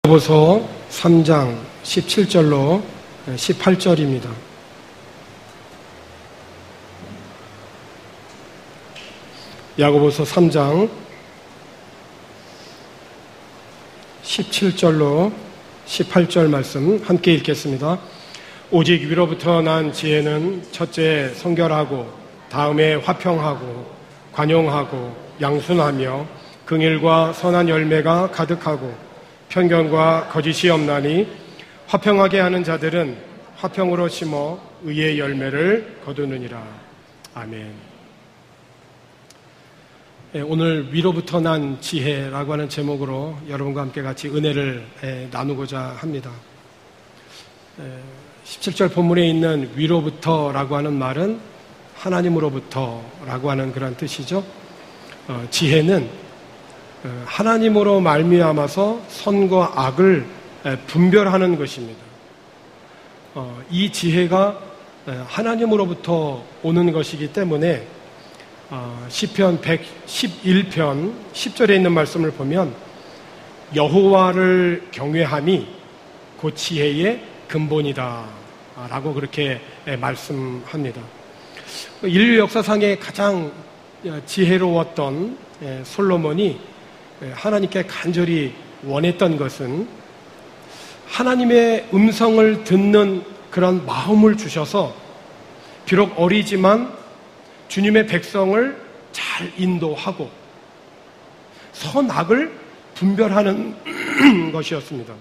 야고보서 3장 17절로 18절입니다. 야고보서 3장 17절로 18절 말씀 함께 읽겠습니다. 오직 위로부터 난 지혜는 첫째 성결하고 다음에 화평하고 관용하고 양순하며 긍휼과 선한 열매가 가득하고 편견과 거짓이 없나니 화평하게 하는 자들은 화평으로 심어 의의 열매를 거두느니라. 아멘. 오늘 위로부터 난 지혜라고 하는 제목으로 여러분과 함께 같이 은혜를 나누고자 합니다. 17절 본문에 있는 위로부터라고 하는 말은 하나님으로부터라고 하는 그런 뜻이죠. 지혜는 하나님으로 말미암아서 선과 악을 분별하는 것입니다. 이 지혜가 하나님으로부터 오는 것이기 때문에 시편 111편 10절에 있는 말씀을 보면 여호와를 경외함이 곧 지혜의 근본이다 라고 그렇게 말씀합니다. 인류 역사상에 가장 지혜로웠던 솔로몬이 하나님께 간절히 원했던 것은 하나님의 음성을 듣는 그런 마음을 주셔서 비록 어리지만 주님의 백성을 잘 인도하고 선악을 분별하는 것이었습니다.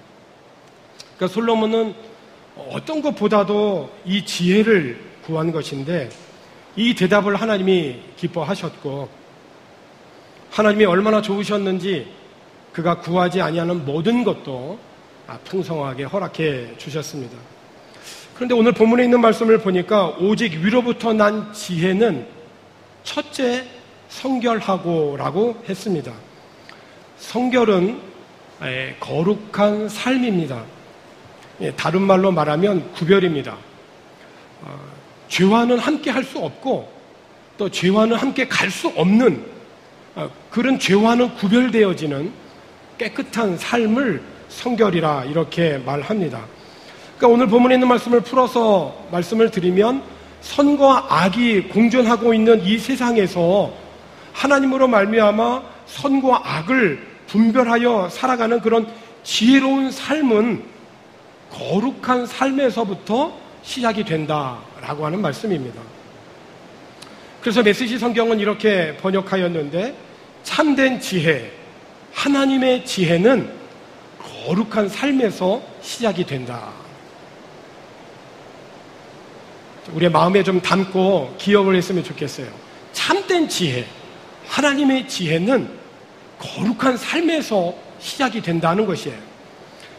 그러니까 솔로몬은 어떤 것보다도 이 지혜를 구한 것인데 이 대답을 하나님이 기뻐하셨고 하나님이 얼마나 좋으셨는지 그가 구하지 아니하는 모든 것도 풍성하게 허락해 주셨습니다. 그런데 오늘 본문에 있는 말씀을 보니까 오직 위로부터 난 지혜는 첫째 성결하고 라고 했습니다. 성결은 거룩한 삶입니다. 다른 말로 말하면 구별입니다. 죄와는 함께 할 수 없고 또 죄와는 함께 갈 수 없는 그런 죄와는 구별되어지는 깨끗한 삶을 성결이라 이렇게 말합니다. 그러니까 오늘 본문에 있는 말씀을 풀어서 말씀을 드리면 선과 악이 공존하고 있는 이 세상에서 하나님으로 말미암아 선과 악을 분별하여 살아가는 그런 지혜로운 삶은 거룩한 삶에서부터 시작이 된다라고 하는 말씀입니다. 그래서 메시지 성경은 이렇게 번역하였는데 참된 지혜, 하나님의 지혜는 거룩한 삶에서 시작이 된다. 우리의 마음에 좀 담고 기억을 했으면 좋겠어요. 참된 지혜, 하나님의 지혜는 거룩한 삶에서 시작이 된다는 것이에요.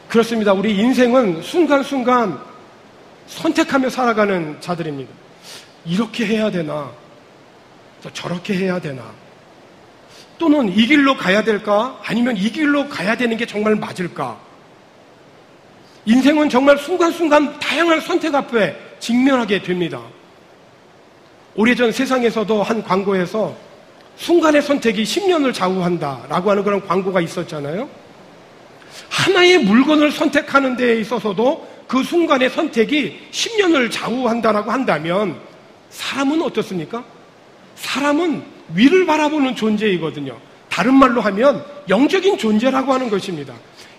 그렇습니다. 우리 인생은 순간순간 선택하며 살아가는 자들입니다. 이렇게 해야 되나? 저렇게 해야 되나? 또는 이 길로 가야 될까? 아니면 이 길로 가야 되는 게 정말 맞을까? 인생은 정말 순간순간 다양한 선택 앞에 직면하게 됩니다. 오래전 세상에서도 한 광고에서 순간의 선택이 10년을 좌우한다라고 하는 그런 광고가 있었잖아요. 하나의 물건을 선택하는 데 있어서도 그 순간의 선택이 10년을 좌우한다라고 한다면 사람은 어떻습니까? 사람은 위를 바라보는 존재이거든요. 다른 말로 하면 영적인 존재라고 하는 것입니다.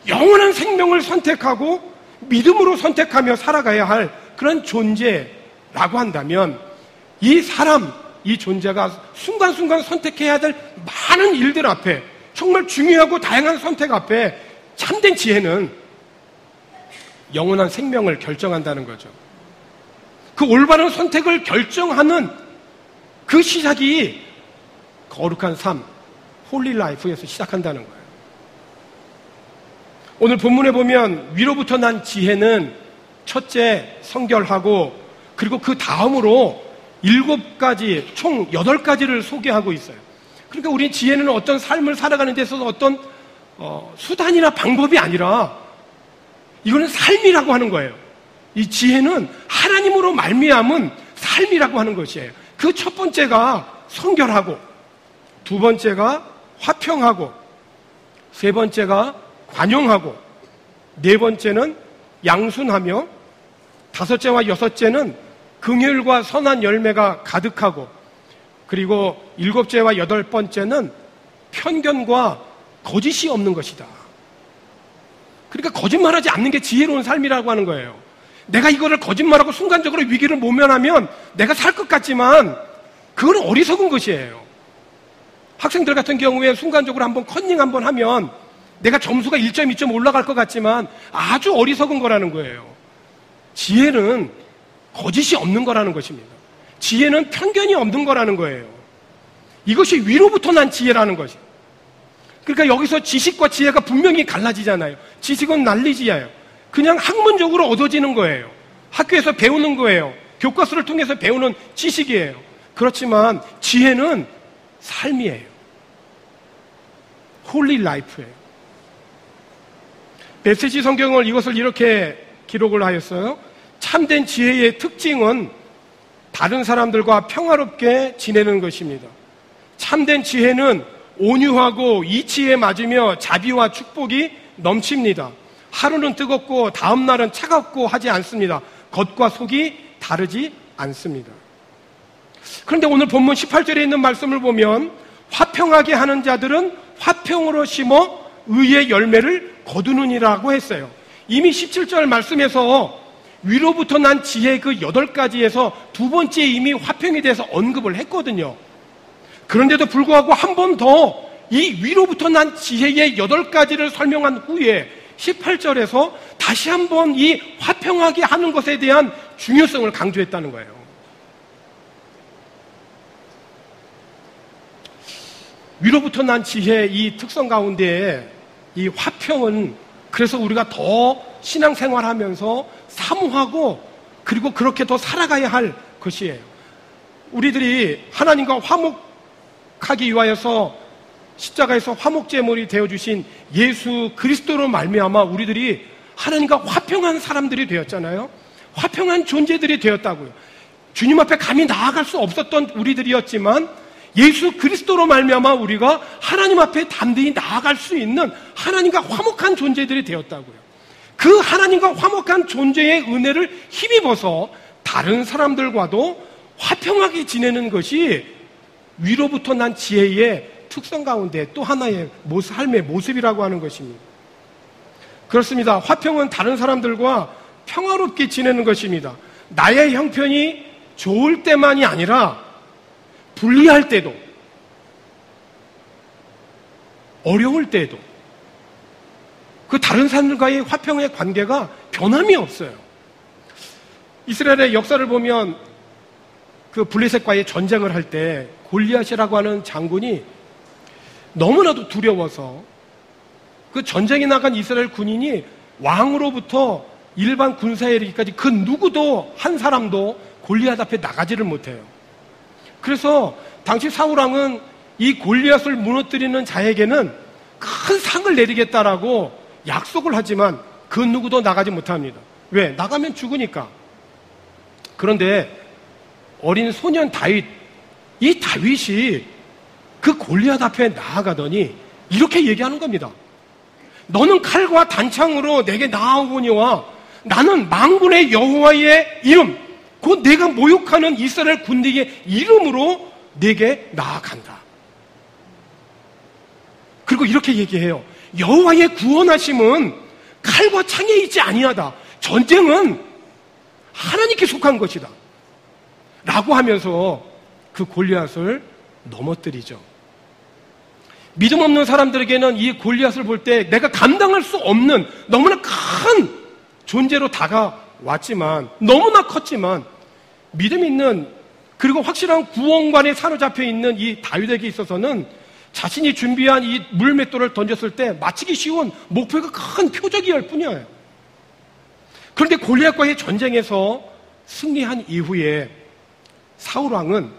영원한 생명을 선택하고 믿음으로 선택하며 살아가야 할 그런 존재라고 한다면 이 사람, 이 존재가 순간순간 선택해야 될 많은 일들 앞에 정말 중요하고 다양한 선택 앞에 참된 지혜는 영원한 생명을 결정한다는 거죠. 그 올바른 선택을 결정하는 그 시작이 거룩한 삶, 홀리 라이프에서 시작한다는 거예요. 오늘 본문에 보면 위로부터 난 지혜는 첫째 성결하고 그리고 그 다음으로 7가지, 총 8가지를 소개하고 있어요. 그러니까 우리 지혜는 어떤 삶을 살아가는 데 있어서 어떤 수단이나 방법이 아니라 이거는 삶이라고 하는 거예요. 이 지혜는 하나님으로 말미암은 삶이라고 하는 것이에요. 그 첫 번째가 성결하고, 두 번째가 화평하고, 세 번째가 관용하고, 네 번째는 양순하며, 다섯째와 여섯째는 긍휼과 선한 열매가 가득하고, 그리고 일곱째와 여덟 번째는 편견과 거짓이 없는 것이다. 그러니까 거짓말하지 않는 게 지혜로운 삶이라고 하는 거예요. 내가 이거를 거짓말하고 순간적으로 위기를 모면하면 내가 살 것 같지만 그건 어리석은 것이에요. 학생들 같은 경우에 순간적으로 한번 컨닝 한번 하면 내가 점수가 1점, 2점 올라갈 것 같지만 아주 어리석은 거라는 거예요. 지혜는 거짓이 없는 거라는 것입니다. 지혜는 편견이 없는 거라는 거예요. 이것이 위로부터 난 지혜라는 것이에요. 그러니까 여기서 지식과 지혜가 분명히 갈라지잖아요. 지식은 난리지예요. 그냥 학문적으로 얻어지는 거예요. 학교에서 배우는 거예요. 교과서를 통해서 배우는 지식이에요. 그렇지만 지혜는 삶이에요. 홀리 라이프예요. 메시지 성경을 이것을 이렇게 기록을 하였어요. 참된 지혜의 특징은 다른 사람들과 평화롭게 지내는 것입니다. 참된 지혜는 온유하고 이치에 맞으며 자비와 축복이 넘칩니다. 하루는 뜨겁고 다음 날은 차갑고 하지 않습니다. 겉과 속이 다르지 않습니다. 그런데 오늘 본문 18절에 있는 말씀을 보면 화평하게 하는 자들은 화평으로 심어 의의 열매를 거두느니라고 했어요. 이미 17절 말씀에서 위로부터 난 지혜 그 8가지에서 두 번째 이미 화평에 대해서 언급을 했거든요. 그런데도 불구하고 한 번 더 이 위로부터 난 지혜의 8가지를 설명한 후에 18절에서 다시 한번 이 화평하게 하는 것에 대한 중요성을 강조했다는 거예요. 위로부터 난 지혜의 이 특성 가운데 이 화평은 그래서 우리가 더 신앙생활하면서 사모하고 그리고 그렇게 더 살아가야 할 것이에요. 우리들이 하나님과 화목하기 위하여서 십자가에서 화목제물이 되어주신 예수 그리스도로 말미암아 우리들이 하나님과 화평한 사람들이 되었잖아요. 화평한 존재들이 되었다고요. 주님 앞에 감히 나아갈 수 없었던 우리들이었지만 예수 그리스도로 말미암아 우리가 하나님 앞에 담대히 나아갈 수 있는 하나님과 화목한 존재들이 되었다고요. 그 하나님과 화목한 존재의 은혜를 힘입어서 다른 사람들과도 화평하게 지내는 것이 위로부터 난 지혜의 특성 가운데 또 하나의 삶의 모습이라고 하는 것입니다. 그렇습니다. 화평은 다른 사람들과 평화롭게 지내는 것입니다. 나의 형편이 좋을 때만이 아니라 불리할 때도, 어려울 때도 그 다른 사람들과의 화평의 관계가 변함이 없어요. 이스라엘의 역사를 보면 그 블레셋과의 전쟁을 할 때 골리앗이라고 하는 장군이 너무나도 두려워서 그 전쟁에 나간 이스라엘 군인이 왕으로부터 일반 군사에 이르기까지 그 누구도 한 사람도 골리앗 앞에 나가지를 못해요. 그래서 당시 사울왕은 이 골리앗을 무너뜨리는 자에게는 큰 상을 내리겠다라고 약속을 하지만 그 누구도 나가지 못합니다. 왜? 나가면 죽으니까. 그런데 어린 소년 다윗, 이 다윗이 그 골리앗 앞에 나아가더니 이렇게 얘기하는 겁니다. 너는 칼과 단창으로 내게 나아오거니와 나는 만군의 여호와의 이름, 곧 내가 모욕하는 이스라엘 군대의 이름으로 내게 나아간다. 그리고 이렇게 얘기해요. 여호와의 구원하심은 칼과 창에 있지 아니하다. 전쟁은 하나님께 속한 것이다. 라고 하면서 그 골리앗을 넘어뜨리죠. 믿음 없는 사람들에게는 이 골리앗을 볼 때 내가 감당할 수 없는 너무나 큰 존재로 다가왔지만, 너무나 컸지만 믿음 있는 그리고 확실한 구원관에 사로잡혀 있는 이 다윗에게 있어서는 자신이 준비한 이 물맷돌을 던졌을 때 맞히기 쉬운 목표가 큰 표적이었을 뿐이에요. 그런데 골리앗과의 전쟁에서 승리한 이후에 사울왕은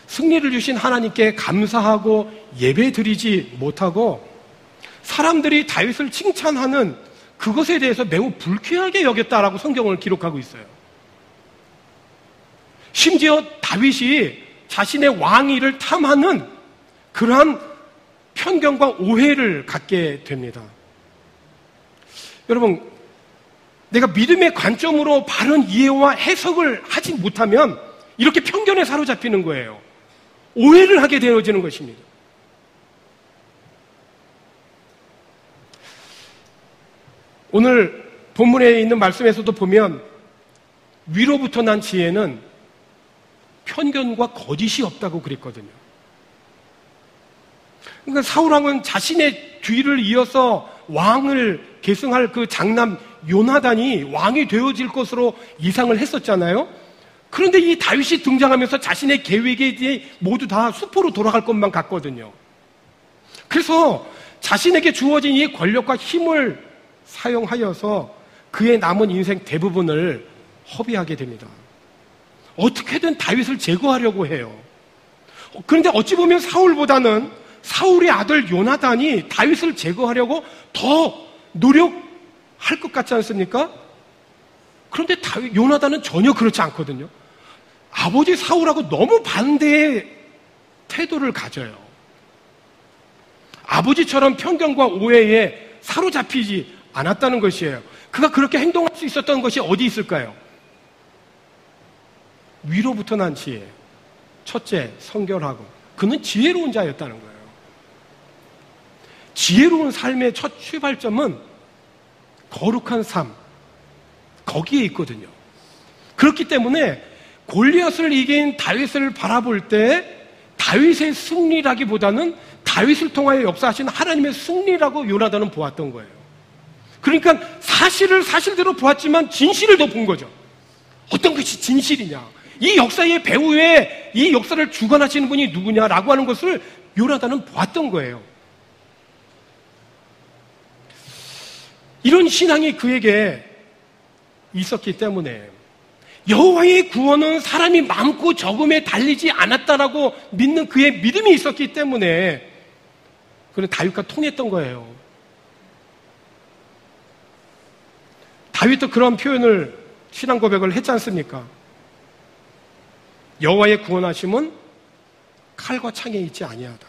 승리를 주신 하나님께 감사하고 예배드리지 못하고 사람들이 다윗을 칭찬하는 그것에 대해서 매우 불쾌하게 여겼다라고 성경을 기록하고 있어요. 심지어 다윗이 자신의 왕위를 탐하는 그러한 편견과 오해를 갖게 됩니다. 여러분, 내가 믿음의 관점으로 바른 이해와 해석을 하지 못하면 이렇게 편견에 사로잡히는 거예요. 오해를 하게 되어지는 것입니다. 오늘 본문에 있는 말씀에서도 보면 위로부터 난 지혜는 편견과 거짓이 없다고 그랬거든요. 그러니까 사울왕은 자신의 뒤를 이어서 왕을 계승할 그 장남 요나단이 왕이 되어질 것으로 예상을 했었잖아요. 그런데 이 다윗이 등장하면서 자신의 계획에 대해 모두 다 수포로 돌아갈 것만 같거든요. 그래서 자신에게 주어진 이 권력과 힘을 사용하여서 그의 남은 인생 대부분을 허비하게 됩니다. 어떻게든 다윗을 제거하려고 해요. 그런데 어찌 보면 사울보다는 사울의 아들 요나단이 다윗을 제거하려고 더 노력할 것 같지 않습니까? 그런데 요나단은 전혀 그렇지 않거든요. 아버지 사울하고 너무 반대의 태도를 가져요. 아버지처럼 편견과 오해에 사로잡히지 않았다는 것이에요. 그가 그렇게 행동할 수 있었던 것이 어디 있을까요? 위로부터 난 지혜. 첫째, 성결하고. 그는 지혜로운 자였다는 거예요. 지혜로운 삶의 첫 출발점은 거룩한 삶, 거기에 있거든요. 그렇기 때문에 골리앗을 이긴 다윗을 바라볼 때 다윗의 승리라기보다는 다윗을 통하여 역사하신 하나님의 승리라고 요나단은 보았던 거예요. 그러니까 사실을 사실대로 보았지만 진실을 더 본 거죠. 어떤 것이 진실이냐, 이 역사의 배후에 이 역사를 주관하시는 분이 누구냐라고 하는 것을 요나단은 보았던 거예요. 이런 신앙이 그에게 있었기 때문에 여호와의 구원은 사람이 많고 적음에 달리지 않았다라고 믿는 그의 믿음이 있었기 때문에 그는 다윗과 통했던 거예요. 다윗도 그런 표현을 신앙 고백을 했지 않습니까? 여호와의 구원하심은 칼과 창에 있지 아니하다.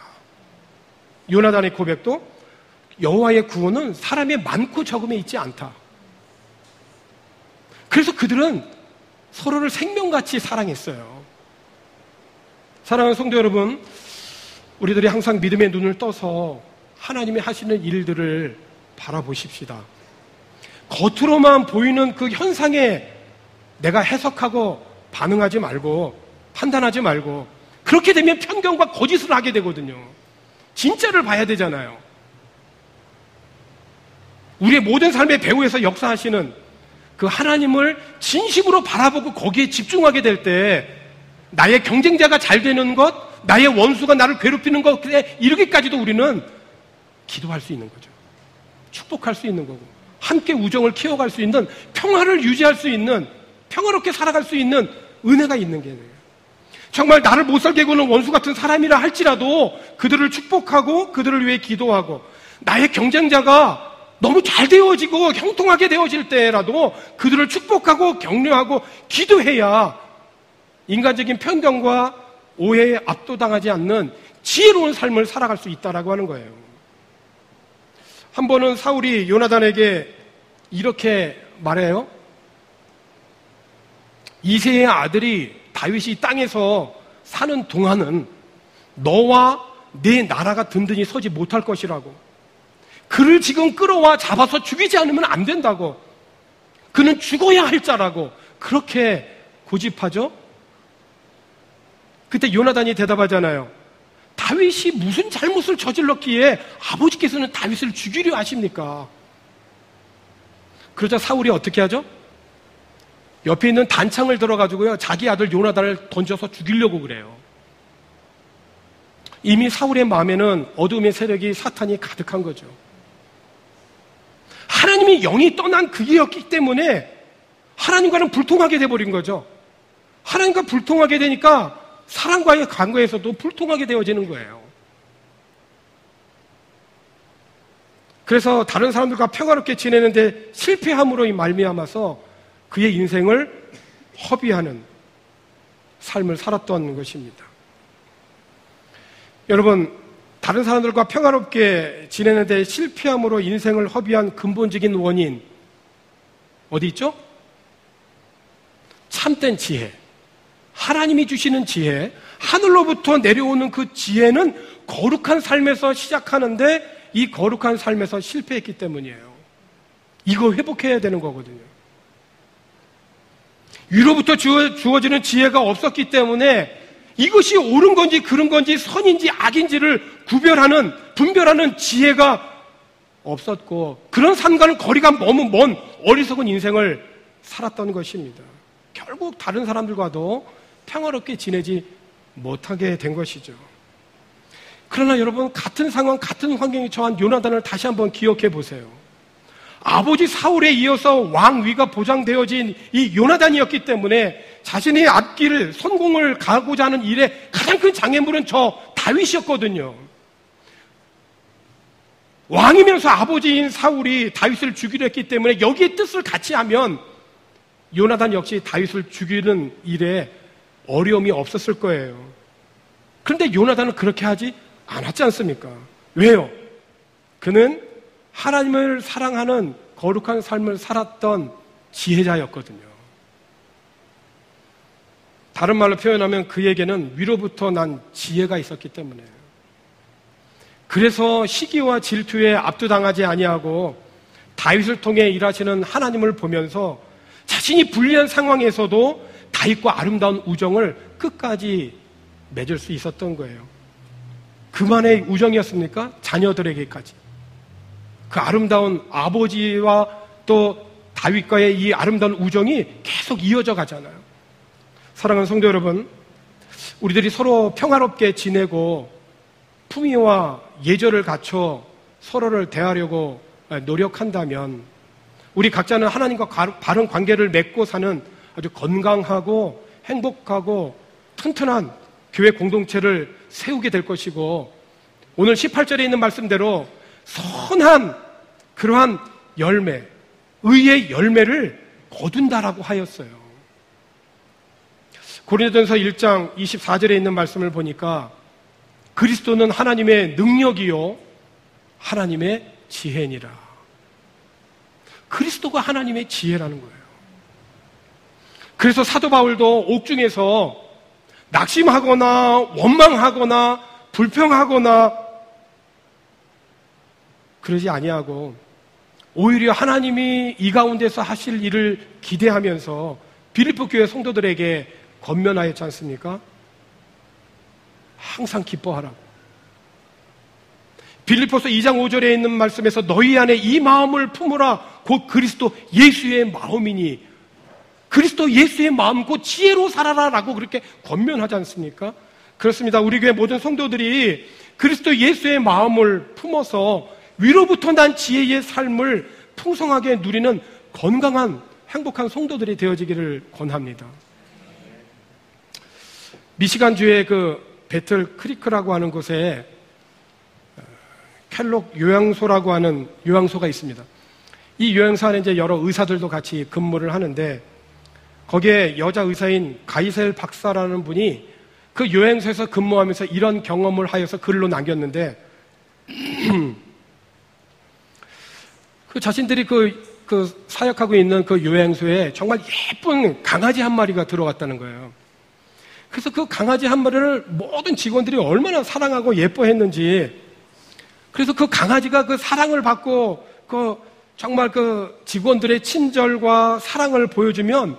요나단의 고백도 여호와의 구원은 사람의 많고 적음에 있지 않다. 그래서 그들은 서로를 생명같이 사랑했어요. 사랑하는 성도 여러분, 우리들이 항상 믿음의 눈을 떠서 하나님이 하시는 일들을 바라보십시다. 겉으로만 보이는 그 현상에 내가 해석하고 반응하지 말고 판단하지 말고, 그렇게 되면 편견과 거짓을 하게 되거든요. 진짜를 봐야 되잖아요. 우리의 모든 삶의 배후에서 역사하시는 그 하나님을 진심으로 바라보고 거기에 집중하게 될 때 나의 경쟁자가 잘 되는 것, 나의 원수가 나를 괴롭히는 것에 이르기까지도 우리는 기도할 수 있는 거죠. 축복할 수 있는 거고, 함께 우정을 키워갈 수 있는, 평화를 유지할 수 있는, 평화롭게 살아갈 수 있는 은혜가 있는 게 정말 나를 못 살게 구는 원수 같은 사람이라 할지라도 그들을 축복하고 그들을 위해 기도하고, 나의 경쟁자가 너무 잘 되어지고 형통하게 되어질 때라도 그들을 축복하고 격려하고 기도해야 인간적인 편견과 오해에 압도당하지 않는 지혜로운 삶을 살아갈 수 있다라고 하는 거예요. 한 번은 사울이 요나단에게 이렇게 말해요. 이새의 아들이 다윗이 땅에서 사는 동안은 너와 내 나라가 든든히 서지 못할 것이라고. 그를 지금 끌어와 잡아서 죽이지 않으면 안 된다고. 그는 죽어야 할 자라고 그렇게 고집하죠. 그때 요나단이 대답하잖아요. 다윗이 무슨 잘못을 저질렀기에 아버지께서는 다윗을 죽이려 하십니까? 그러자 사울이 어떻게 하죠? 옆에 있는 단창을 들어가지고요, 자기 아들 요나단을 던져서 죽이려고 그래요. 이미 사울의 마음에는 어둠의 세력이, 사탄이 가득한 거죠. 하나님이 영이 떠난 그이었기 때문에 하나님과는 불통하게 돼버린 거죠. 하나님과 불통하게 되니까 사랑과의 관계에서도 불통하게 되어지는 거예요. 그래서 다른 사람들과 평화롭게 지내는데 실패함으로 말미암아서 그의 인생을 허비하는 삶을 살았던 것입니다. 여러분, 다른 사람들과 평화롭게 지내는데 실패함으로 인생을 허비한 근본적인 원인, 어디 있죠? 참된 지혜. 하나님이 주시는 지혜, 하늘로부터 내려오는 그 지혜는 거룩한 삶에서 시작하는데 이 거룩한 삶에서 실패했기 때문이에요. 이거 회복해야 되는 거거든요. 위로부터 주어지는 지혜가 없었기 때문에 이것이 옳은 건지 그른 건지 선인지 악인지를 분별하는 지혜가 없었고 그런 삶과는 거리가 너무 먼 어리석은 인생을 살았던 것입니다. 결국 다른 사람들과도 평화롭게 지내지 못하게 된 것이죠. 그러나 여러분, 같은 상황, 같은 환경에 처한 요나단을 다시 한번 기억해 보세요. 아버지 사울에 이어서 왕위가 보장되어진 이 요나단이었기 때문에 자신의 앞길, 성공을 가고자 하는 일에 가장 큰 장애물은 저 다윗이었거든요. 왕이면서 아버지인 사울이 다윗을 죽이려 했기 때문에 여기에 뜻을 같이 하면 요나단 역시 다윗을 죽이는 일에 어려움이 없었을 거예요. 그런데 요나단은 그렇게 하지 않았지 않습니까? 왜요? 그는 하나님을 사랑하는 거룩한 삶을 살았던 지혜자였거든요. 다른 말로 표현하면 그에게는 위로부터 난 지혜가 있었기 때문에, 그래서 시기와 질투에 압도당하지 아니하고 다윗을 통해 일하시는 하나님을 보면서 자신이 불리한 상황에서도 다윗과 아름다운 우정을 끝까지 맺을 수 있었던 거예요. 그만의 우정이었습니까? 자녀들에게까지. 그 아름다운 아버지와 또 다윗과의 이 아름다운 우정이 계속 이어져 가잖아요. 사랑하는 성도 여러분, 우리들이 서로 평화롭게 지내고 품위와 예절을 갖춰 서로를 대하려고 노력한다면 우리 각자는 하나님과 바른 관계를 맺고 사는 아주 건강하고 행복하고 튼튼한 교회 공동체를 세우게 될 것이고, 오늘 18절에 있는 말씀대로 선한 그러한 열매, 의의 열매를 거둔다라고 하였어요. 고린도전서 1장 24절에 있는 말씀을 보니까 그리스도는 하나님의 능력이요 하나님의 지혜니라. 그리스도가 하나님의 지혜라는 거예요. 그래서 사도 바울도 옥중에서 낙심하거나 원망하거나 불평하거나 그러지 아니하고 오히려 하나님이 이 가운데서 하실 일을 기대하면서 빌립보 교회 성도들에게 권면하였지 않습니까? 항상 기뻐하라고. 빌립보서 2장 5절에 있는 말씀에서 너희 안에 이 마음을 품으라 곧 그리스도 예수의 마음이니, 그리스도 예수의 마음 곧 지혜로 살아라라고 그렇게 권면하지 않습니까? 그렇습니다. 우리 교회 모든 성도들이 그리스도 예수의 마음을 품어서 위로부터 난 지혜의 삶을 풍성하게 누리는 건강한 행복한 성도들이 되어지기를 권합니다. 미시간주의 그 배틀 크리크라고 하는 곳에 켈록 요양소라고 하는 요양소가 있습니다. 이 요양소 안에 이제 여러 의사들도 같이 근무를 하는데, 거기에 여자 의사인 가이셀 박사라는 분이 그 요양소에서 근무하면서 이런 경험을 하여서 글로 남겼는데, 그 자신들이 그 사역하고 있는 그 요양소에 정말 예쁜 강아지 한 마리가 들어갔다는 거예요. 그래서 그 강아지 한 마리를 모든 직원들이 얼마나 사랑하고 예뻐했는지, 그래서 그 강아지가 그 사랑을 받고 정말 그 직원들의 친절과 사랑을 보여주면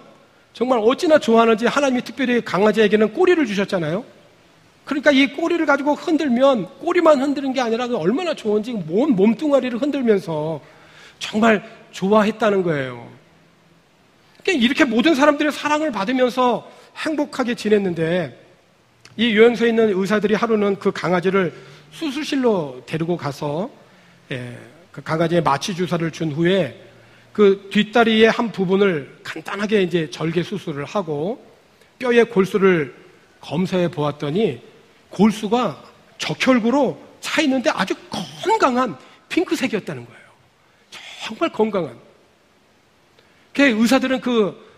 정말 어찌나 좋아하는지 하나님이 특별히 강아지에게는 꼬리를 주셨잖아요. 그러니까 이 꼬리를 가지고 흔들면 꼬리만 흔드는 게 아니라 얼마나 좋은지 몸뚱아리를 흔들면서 정말 좋아했다는 거예요. 그러니까 이렇게 모든 사람들의 사랑을 받으면서 행복하게 지냈는데, 이 요양소에 있는 의사들이 하루는 그 강아지를 수술실로 데리고 가서 그 강아지의 마취 주사를 준 후에 그 뒷다리의 한 부분을 간단하게 이제 절개 수술을 하고 뼈의 골수를 검사해 보았더니 골수가 적혈구로 차 있는데 아주 건강한 핑크색이었다는 거예요. 정말 건강한. 그 의사들은 그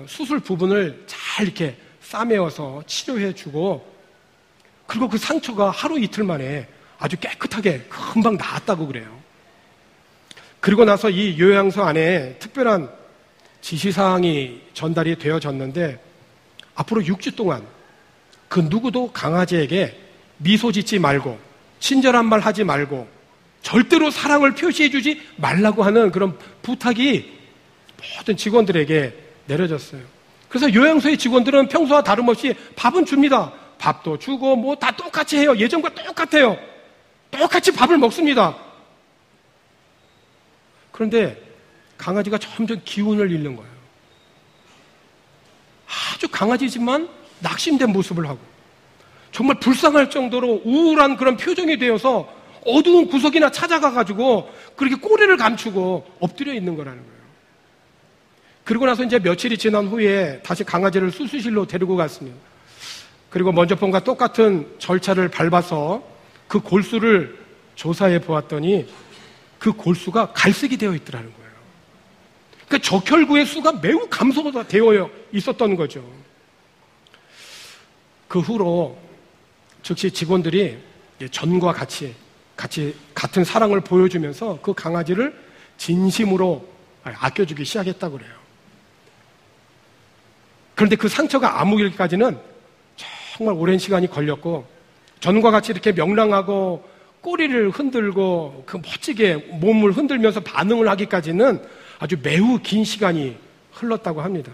수술 부분을 잘 이렇게 싸매어서 치료해 주고, 그리고 그 상처가 하루 이틀 만에 아주 깨끗하게 금방 나았다고 그래요. 그리고 나서 이 요양소 안에 특별한 지시사항이 전달이 되어졌는데 앞으로 6주 동안 그 누구도 강아지에게 미소 짓지 말고 친절한 말 하지 말고 절대로 사랑을 표시해주지 말라고 하는 그런 부탁이 모든 직원들에게 내려졌어요. 그래서 요양소의 직원들은 평소와 다름없이 밥은 줍니다. 밥도 주고 뭐 다 똑같이 해요. 예전과 똑같아요. 똑같이 밥을 먹습니다. 그런데 강아지가 점점 기운을 잃는 거예요. 아주 강아지지만 낙심된 모습을 하고 정말 불쌍할 정도로 우울한 그런 표정이 되어서 어두운 구석이나 찾아가가지고 그렇게 꼬리를 감추고 엎드려 있는 거라는 거예요. 그리고 나서 이제 며칠이 지난 후에 다시 강아지를 수술실로 데리고 갔습니다. 그리고 먼저 본과 똑같은 절차를 밟아서 그 골수를 조사해 보았더니 그 골수가 갈색이 되어 있더라는 거예요. 그러니까 적혈구의 수가 매우 감소가 되어 있었던 거죠. 그 후로 즉시 직원들이 전과 같이 같은 사랑을 보여주면서 그 강아지를 진심으로 아껴주기 시작했다고 그래요. 그런데 그 상처가 아물기까지는 정말 오랜 시간이 걸렸고 전과 같이 이렇게 명랑하고 꼬리를 흔들고 그 멋지게 몸을 흔들면서 반응을 하기까지는 아주 매우 긴 시간이 흘렀다고 합니다.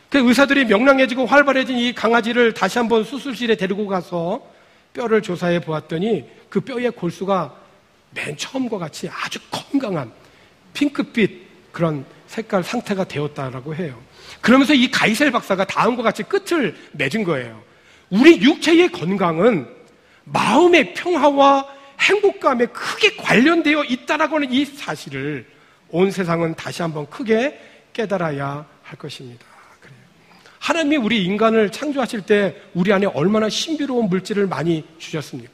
그 의사들이 명랑해지고 활발해진 이 강아지를 다시 한번 수술실에 데리고 가서 뼈를 조사해 보았더니 그 뼈의 골수가 맨 처음과 같이 아주 건강한 핑크빛 그런 색깔 상태가 되었다라고 해요. 그러면서 이 가이셀 박사가 다음과 같이 끝을 맺은 거예요. 우리 육체의 건강은 마음의 평화와 행복감에 크게 관련되어 있다라고 하는 이 사실을 온 세상은 다시 한번 크게 깨달아야 할 것입니다. 그래요. 하나님이 우리 인간을 창조하실 때 우리 안에 얼마나 신비로운 물질을 많이 주셨습니까?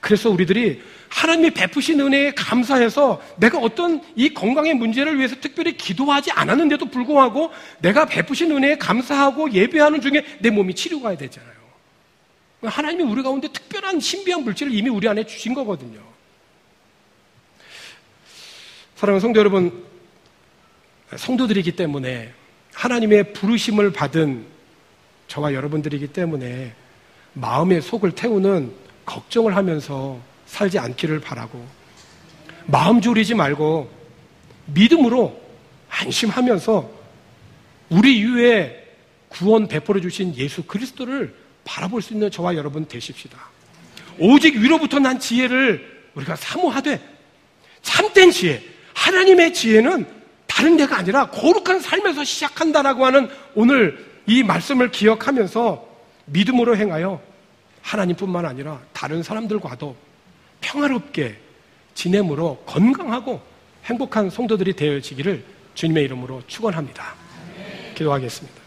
그래서 우리들이 하나님이 베푸신 은혜에 감사해서 내가 어떤 이 건강의 문제를 위해서 특별히 기도하지 않았는데도 불구하고 내가 베푸신 은혜에 감사하고 예배하는 중에 내 몸이 치료가 되잖아요. 하나님이 우리 가운데 특별한 신비한 물질을 이미 우리 안에 주신 거거든요. 사랑하는 성도 여러분, 성도들이기 때문에 하나님의 부르심을 받은 저와 여러분들이기 때문에 마음의 속을 태우는 걱정을 하면서 살지 않기를 바라고 마음 졸이지 말고 믿음으로 안심하면서 우리 이후에 구원 베풀어 주신 예수 그리스도를 바라볼 수 있는 저와 여러분 되십시다. 오직 위로부터 난 지혜를 우리가 사모하되 참된 지혜, 하나님의 지혜는 다른 데가 아니라 거룩한 삶에서 시작한다라고 하는 오늘 이 말씀을 기억하면서 믿음으로 행하여 하나님뿐만 아니라 다른 사람들과도 평화롭게 지냄으로 건강하고 행복한 성도들이 되어지기를 주님의 이름으로 축원합니다. 기도하겠습니다.